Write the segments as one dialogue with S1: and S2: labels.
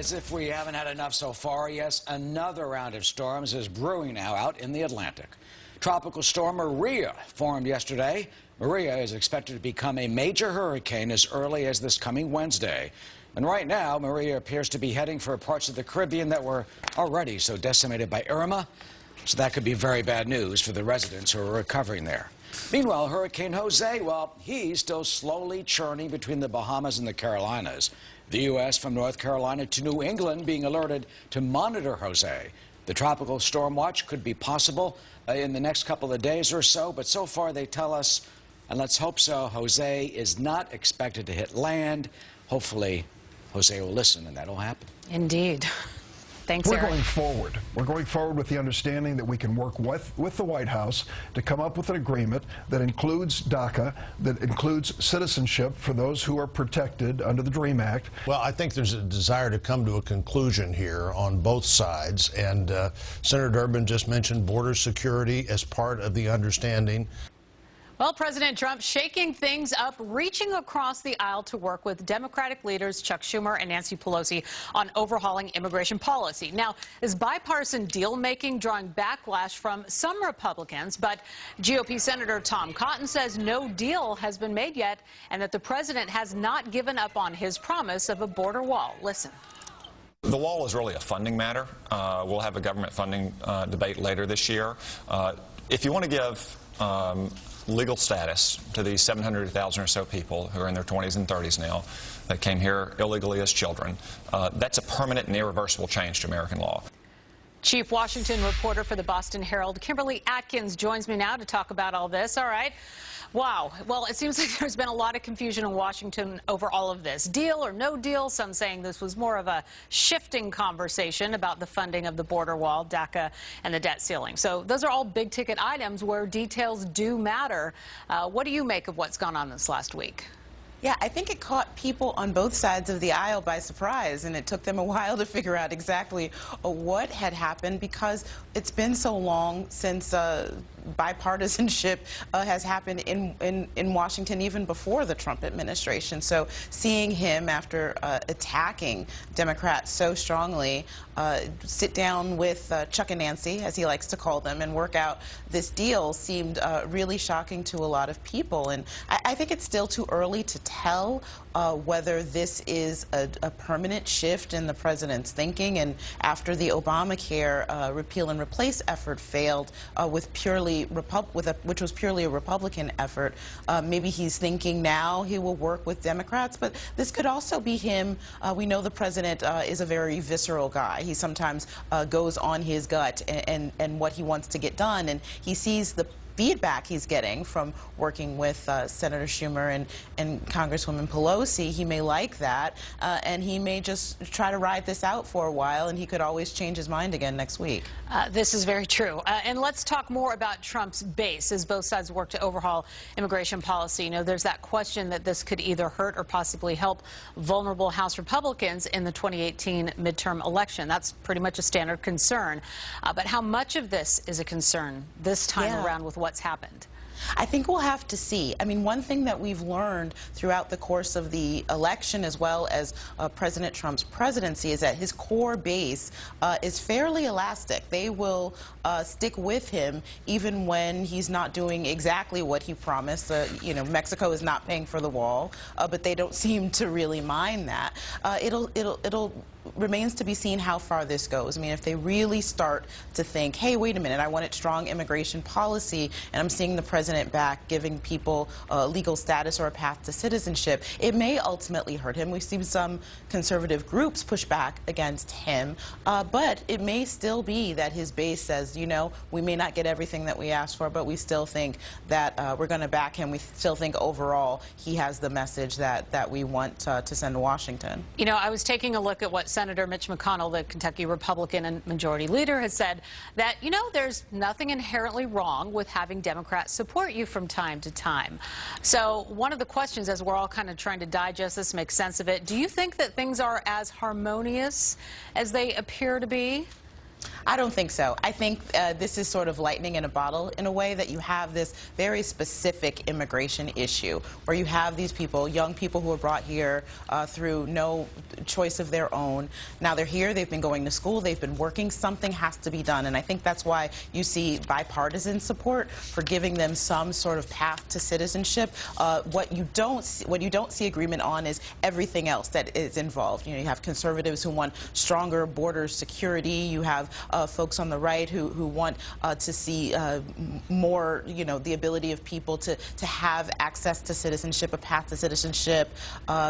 S1: as if we haven't had enough so far, yes, another round of storms is brewing now out in the Atlantic. Tropical storm Maria formed yesterday. Maria is expected to become a major hurricane as early as this coming Wednesday. And right now, Maria appears to be heading for parts of the Caribbean that were already so decimated by Irma. So that could be very bad news for the residents who are recovering there. Meanwhile, Hurricane Jose, well, he's still slowly churning between the Bahamas and the Carolinas. The U.S. from North Carolina to New England being alerted to monitor Jose. The tropical storm watch could be possible in the next couple of days or so, but so far they tell us, and let's hope so, Jose is not expected to hit land. Hopefully, Jose will listen, and that'll happen.
S2: Indeed. Thanks,
S3: We're
S2: Eric.
S3: going forward. We're going forward with the understanding that we can work with the White House to come up with an agreement that includes DACA, that includes citizenship for those who are protected under the DREAM Act.
S4: Well, I think there's a desire to come to a conclusion here on both sides, and Senator Durbin just mentioned border security as part of the understanding.
S2: Well, President Trump shaking things up, reaching across the aisle to work with Democratic leaders Chuck Schumer and Nancy Pelosi on overhauling immigration policy. Now, is bipartisan deal-making drawing backlash from some Republicans, but GOP Senator Tom Cotton says no deal has been made yet and that the president has not given up on his promise of a border wall. Listen.
S5: The wall is really a funding matter. We'll have a government funding debate later this year. If you want to give legal status to these 700,000 or so people who are in their 20s and 30s now that came here illegally as children, that's a permanent and irreversible change to American law.
S2: Chief Washington reporter for the Boston Herald, Kimberly Atkins, joins me now to talk about all this. All right. Wow. Well, it seems like there's been a lot of confusion in Washington over all of this. Deal or no deal? Some saying this was more of a shifting conversation about the funding of the border wall, DACA, and the debt ceiling. So those are all big-ticket items where details do matter. What do you make of what's gone on this last week?
S6: Yeah, I think it caught people on both sides of the aisle by surprise, and it took them a while to figure out exactly what had happened because it's been so long since bipartisanship has happened in Washington even before the Trump administration. So seeing him, after attacking Democrats so strongly, sit down with Chuck and Nancy, as he likes to call them, and work out this deal seemed really shocking to a lot of people. And I think it's still too early to tell whether this is a permanent shift in the president's thinking. And after the Obamacare repeal and replace effort failed with which was purely a Republican effort, maybe he's thinking now he will work with Democrats. But this could also be him. We know the president is a very visceral guy. He sometimes goes on his gut and what he wants to get done, and he sees the feedback he's getting from working with Senator Schumer and Congresswoman Pelosi. He may like that, and he may just try to ride this out for a while, and he could always change his mind again next week.
S2: This is very true. And let's talk more about Trump's base as both sides work to overhaul immigration policy. You know, there's that question that this could either hurt or possibly help vulnerable House Republicans in the 2018 midterm election. That's pretty much a standard concern. But how much of this is a concern this time around with what's happened?
S6: I think we'll have to see. I mean, one thing that we've learned throughout the course of the election as well as President Trump's presidency is that his core base is fairly elastic. They will stick with him even when he's not doing exactly what he promised. You know, Mexico is not paying for the wall, but they don't seem to really mind that. It'll remains to be seen how far this goes. I mean, if they really start to think, hey, wait a minute, I wanted strong immigration policy, and I'm seeing the president back giving people legal status or a path to citizenship, it may ultimately hurt him. We've seen some conservative groups push back against him, but it may still be that his base says, you know, we may not get everything that we asked for, but we still think that we're going to back him. We still think overall he has the message that we want to send to Washington.
S2: You know, I was taking a look at what Senator Mitch McConnell, the Kentucky Republican and majority leader, has said that, you know, there's nothing inherently wrong with having Democrats support you from time to time. So one of the questions, as we're all kind of trying to digest this, make sense of it, do you think that things are as harmonious as they appear to be?
S6: I don't think so. I think this is sort of lightning in a bottle in a way, that you have this very specific immigration issue where you have these people, young people who are brought here through no choice of their own. Now they're here, they've been going to school, they've been working, something has to be done. And I think that's why you see bipartisan support for giving them some sort of path to citizenship. What you don't see agreement on is everything else that is involved. You have conservatives who want stronger border security. You have folks on the right who want to see more, the ability of people to have access to citizenship, a path to citizenship,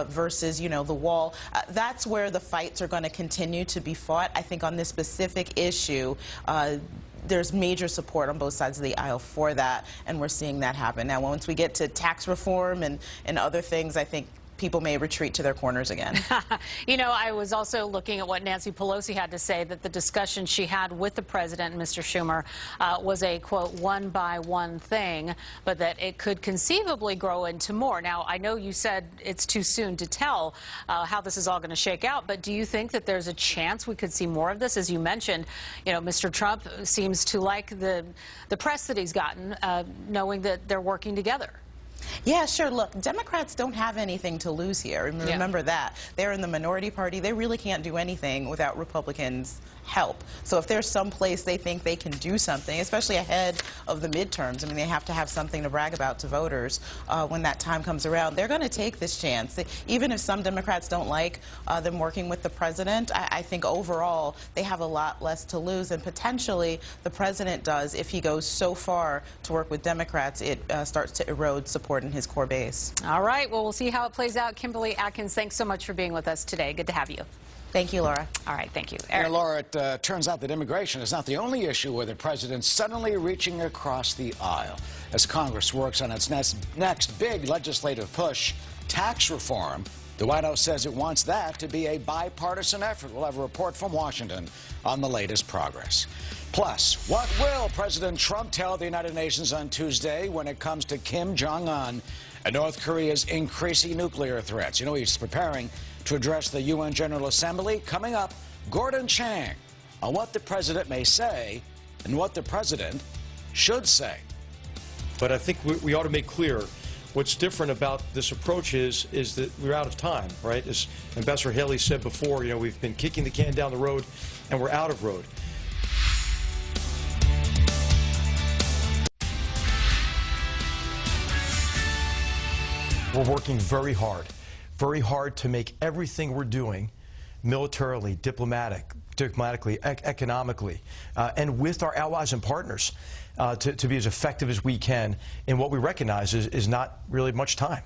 S6: versus, the wall. That's where the fights are going to continue to be fought. I think on this specific issue, there's major support on both sides of the aisle for that, and we're seeing that happen. Now, once we get to tax reform and other things, I think people may retreat to their corners again.
S2: I was also looking at what Nancy Pelosi had to say, that the discussion she had with the president, Mr. Schumer, was a, quote, one-by-one thing, but that it could conceivably grow into more. Now, I know you said it's too soon to tell how this is all going to shake out, but do you think that there's a chance we could see more of this? As you mentioned, Mr. Trump seems to like the press that he's gotten, knowing that they're working together.
S6: Yeah, sure. Look, Democrats don't have anything to lose here. Remember that. They're in the minority party. They really can't do anything without Republicans' help. So if there's some place they think they can do something, especially ahead of the midterms, they have to have something to brag about to voters when that time comes around, they're going to take this chance. Even if some Democrats don't like them working with the president, I think overall they have a lot less to lose, and potentially the president does. If he goes so far to work with Democrats, it starts to erode support in his core base.
S2: All right. Well, we'll see how it plays out. Kimberly Atkins, thanks so much for being with us today. Good to have you.
S6: Thank you, Laura.
S2: All right, thank you.
S1: Laura, it turns out that immigration is not the only issue where the president's suddenly reaching across the aisle. As Congress works on its next big legislative push, tax reform, the White House says it wants that to be a bipartisan effort. We'll have a report from Washington on the latest progress. Plus, what will President Trump tell the United Nations on Tuesday when it comes to Kim Jong-un and North Korea's increasing nuclear threats? He's preparing to address the UN General Assembly. Coming up, Gordon Chang on what the president may say and what the president should say.
S7: But I think we ought to make clear what's different about this approach is that we're out of time, right? As Ambassador Haley said before, we've been kicking the can down the road and we're out of road. We're working very hard to make everything we're doing militarily, diplomatically, economically, and with our allies and partners to be as effective as we can in what we recognize is not really much time.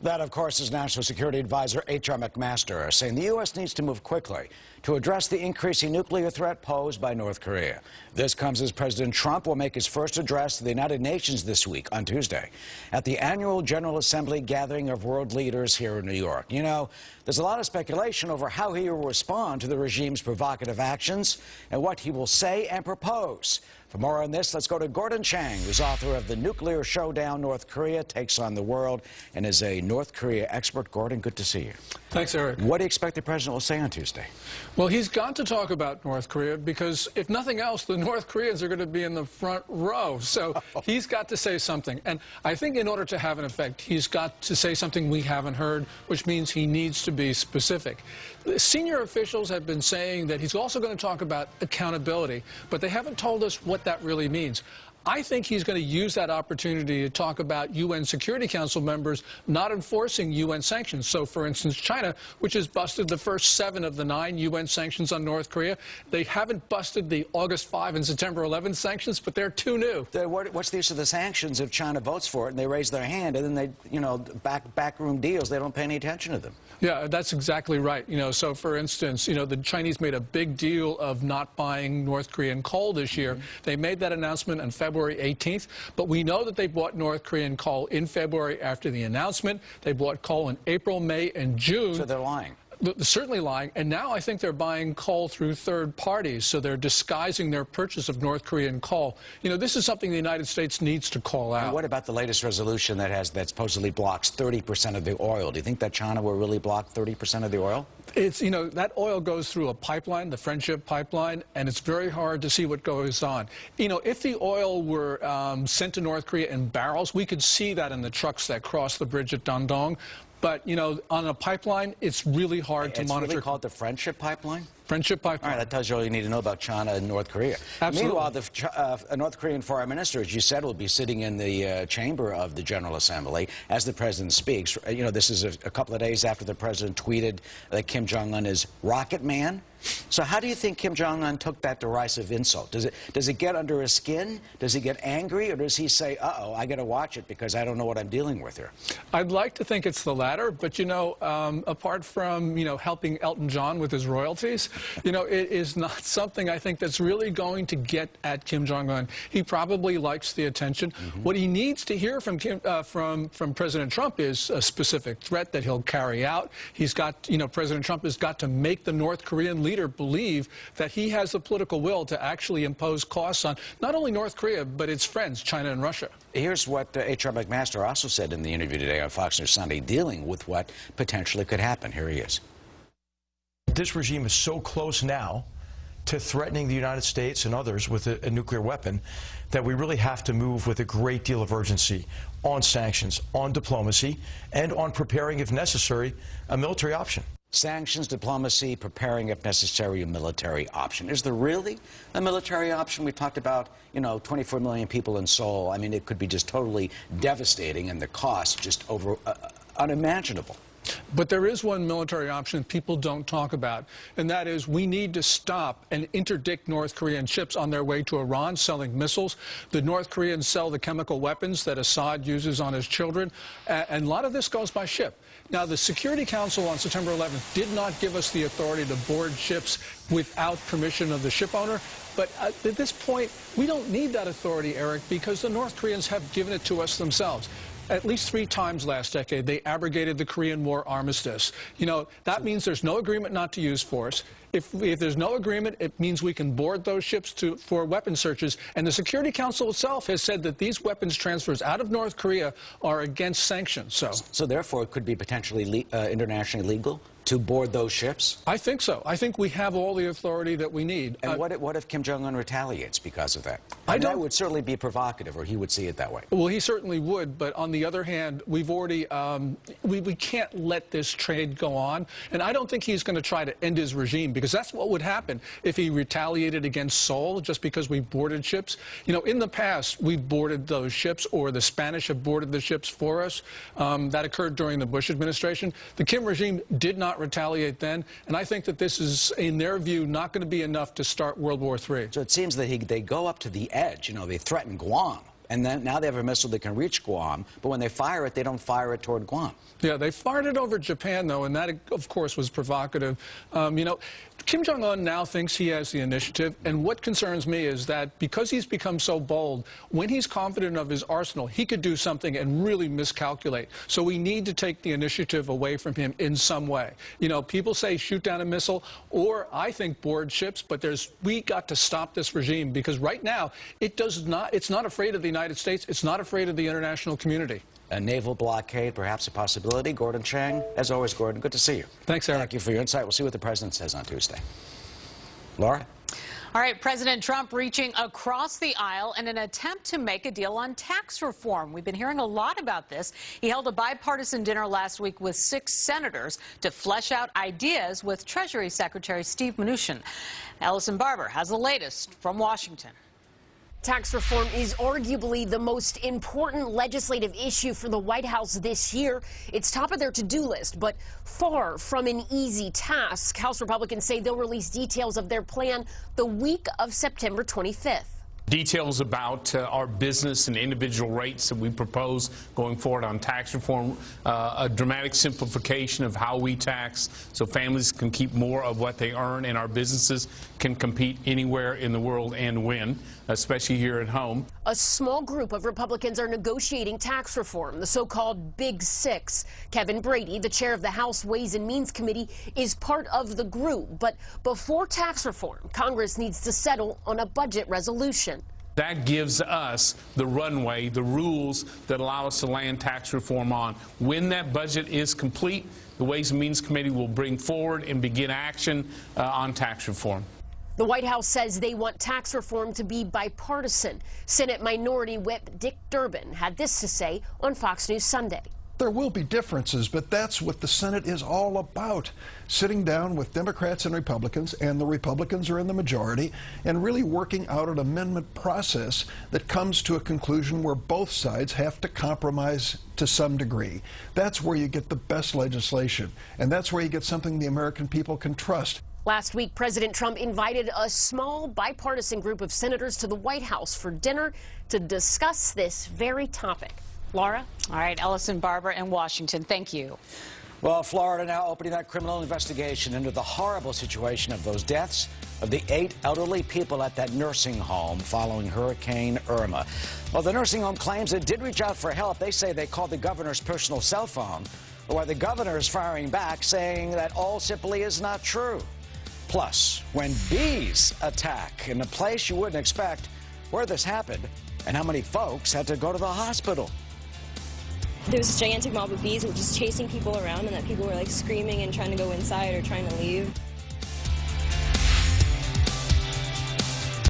S1: That, of course, is National Security Advisor H.R. McMaster saying the U.S. needs to move quickly to address the increasing nuclear threat posed by North Korea. This comes as President Trump will make his first address to the United Nations this week on Tuesday at the annual General Assembly gathering of world leaders here in New York. There's a lot of speculation over how he will respond to the regime's provocative actions and what he will say and propose. For more on this, let's go to Gordon Chang, who's author of The Nuclear Showdown: North Korea Takes on the World, and is a North Korea expert. Gordon, good to see you.
S8: Thanks, Eric.
S1: What do you expect the president will say on Tuesday?
S8: Well, he's got to talk about North Korea because, if nothing else, the North Koreans are going to be in the front row. So he's got to say something. And I think in order to have an effect, he's got to say something we haven't heard, which means he needs to be specific. The senior officials have been saying that he's also going to talk about accountability, but they haven't told us what that really means. I think he's going to use that opportunity to talk about UN Security Council members not enforcing UN sanctions. So, for instance, China, which has busted the first 7 of the 9 UN sanctions on North Korea, they haven't busted the August 5 and September 11 sanctions, but they're too new.
S1: What's the use of the sanctions if China votes for it and they raise their hand and then they, backroom deals, they don't pay any attention to them?
S8: Yeah, that's exactly right. So, for instance, the Chinese made a big deal of not buying North Korean coal this year. They made that announcement on February 18th, but we know that they bought North Korean coal in February after the announcement. They bought coal in April, May, and June.
S1: So they're lying.
S8: certainly lying, and now I think they're buying coal through third parties, so they're disguising their purchase of North Korean coal. You know, this is something the United States needs to call out.
S1: And what about the latest resolution that supposedly blocks 30% of the oil? Do you think that China will really block 30% of the oil?
S8: It's, you know, that oil goes through a pipeline, the Friendship Pipeline, and it's very hard to see what goes on. You know, if the oil were sent to North Korea in barrels, we could see that in the trucks that cross the bridge at Dandong. But, you know, on a pipeline, it's really hard to monitor. It's really
S1: called the Friendship Pipeline?
S8: Friendship Pipeline.
S1: All right, that tells you all you need to know about China and North Korea.
S8: Absolutely.
S1: Meanwhile, the North Korean foreign minister, as you said, will be sitting in the chamber of the General Assembly as the president speaks. You know, this is a couple of days after the president tweeted that Kim Jong-un is Rocket Man. So how do you think Kim Jong-un took that derisive insult? Does it get under his skin? Does he get angry? Or does he say, uh-oh, I got to watch it because I don't know what I'm dealing with here?
S8: I'd like to think it's the latter. But, you know, apart from, you know, helping Elton John with his royalties, you know, it is not something I think that's really going to get at Kim Jong-un. He probably likes the attention. What he needs to hear from President Trump is a specific threat that he'll carry out. He's got, you know, President Trump has got to make the North Korean leader believe that he has the political will to actually impose costs on not only North Korea, but its friends, China and Russia.
S1: Here's what H.R. McMaster also said in the interview today on Fox News Sunday, dealing with what potentially could happen. Here he is.
S7: This regime is so close now to threatening the United States and others with a nuclear weapon that we really have to move with a great deal of urgency on sanctions, on diplomacy, and on preparing, if necessary, a military option.
S1: Sanctions, diplomacy, preparing, if necessary, a military option. Is there really a military option? We've talked about, you know, 24 million people in Seoul. I mean, it could be just totally devastating, and the cost just unimaginable.
S8: But there is one military option people don't talk about, and that is we need to stop and interdict North Korean ships on their way to Iran selling missiles. The North Koreans sell the chemical weapons that Assad uses on his children, and a lot of this goes by ship. Now, the Security Council on September 11th did not give us the authority to board ships without permission of the ship owner. But at this point, we don't need that authority, Eric, because the North Koreans have given it to us themselves. At least 3 times last decade, they abrogated the Korean War armistice. You know, that means there's no agreement not to use force. If there's no agreement, it means we can board those ships for weapon searches. And the Security Council itself has said that these weapons transfers out of North Korea are against sanctions.
S1: So therefore, it could be potentially internationally legal to board those ships?
S8: I think so. I think we have all the authority that we need.
S1: And what if Kim Jong-un retaliates because of that? That would certainly be provocative, or he would see it that way.
S8: Well, he certainly would, but on the other hand, we've already, we can't let this trade go on. And I don't think he's going to try to end his regime, because that's what would happen if he retaliated against Seoul just because we boarded ships. You know, in the past, we've boarded those ships, or the Spanish have boarded the ships for us. That occurred during the Bush administration. The Kim regime did not retaliate then, and I think that this is, in their view, not going to be enough to start World War III.
S1: So it seems that they go up to the edge. You know, they threaten Guam, and then now they have a missile that can reach Guam, but when they fire it, they don't fire it toward Guam.
S8: Yeah, they fired it over Japan, though, and that, of course, was provocative. You know, Kim Jong-un now thinks he has the initiative, and what concerns me is that because he's become so bold, when he's confident of his arsenal, he could do something and really miscalculate. So we need to take the initiative away from him in some way. You know, people say shoot down a missile, or I think board ships, but we got to stop this regime, because right now it's not afraid of the United States, it's not afraid of the international community.
S1: A naval blockade, perhaps a possibility. Gordon Chang, as always, Gordon, good to see you.
S8: Thanks, Eric.
S1: Thank you for your insight. We'll see what the president says on Tuesday. Laura?
S2: All right, President Trump reaching across the aisle in an attempt to make a deal on tax reform. We've been hearing a lot about this. He held a bipartisan dinner last week with 6 senators to flesh out ideas with Treasury Secretary Steve Mnuchin. Ellison Barber has the latest from Washington.
S9: Tax reform is arguably the most important legislative issue for the White House this year. It's top of their to-do list, but far from an easy task. House Republicans say they'll release details of their plan the week of September 25th.
S10: Details about our business and individual rates that we propose going forward on tax reform, a dramatic simplification of how we tax so families can keep more of what they earn, and our businesses can compete anywhere in the world and win, especially here at home.
S9: A small group of Republicans are negotiating tax reform, the so-called Big Six. Kevin Brady, the chair of the House Ways and Means Committee, is part of the group. But before tax reform, Congress needs to settle on a budget resolution.
S10: That gives us the runway, the rules that allow us to land tax reform on. When that budget is complete, the Ways and Means Committee will bring forward and begin action on tax reform.
S9: The White House says they want tax reform to be bipartisan. Senate Minority Whip Dick Durbin had this to say on Fox News Sunday.
S3: There will be differences, but that's what the Senate is all about. Sitting down with Democrats and Republicans, and the Republicans are in the majority, and really working out an amendment process that comes to a conclusion where both sides have to compromise to some degree. That's where you get the best legislation, and that's where you get something the American people can trust.
S9: Last week, President Trump invited a small bipartisan group of senators to the White House for dinner to discuss this very topic. Laura?
S2: All right, Ellison Barber in Washington, thank you.
S1: Well, Florida now opening that criminal investigation into the horrible situation of those deaths of the 8 elderly people at that nursing home following Hurricane Irma. Well, the nursing home claims it did reach out for help. They say they called the governor's personal cell phone, while the governor is firing back, saying that all simply is not true. Plus, when bees attack in a place you wouldn't expect, where this happened, and how many folks had to go to the hospital.
S11: There was this gigantic mob of bees that were just chasing people around, and that people were like screaming and trying to go inside or trying to leave.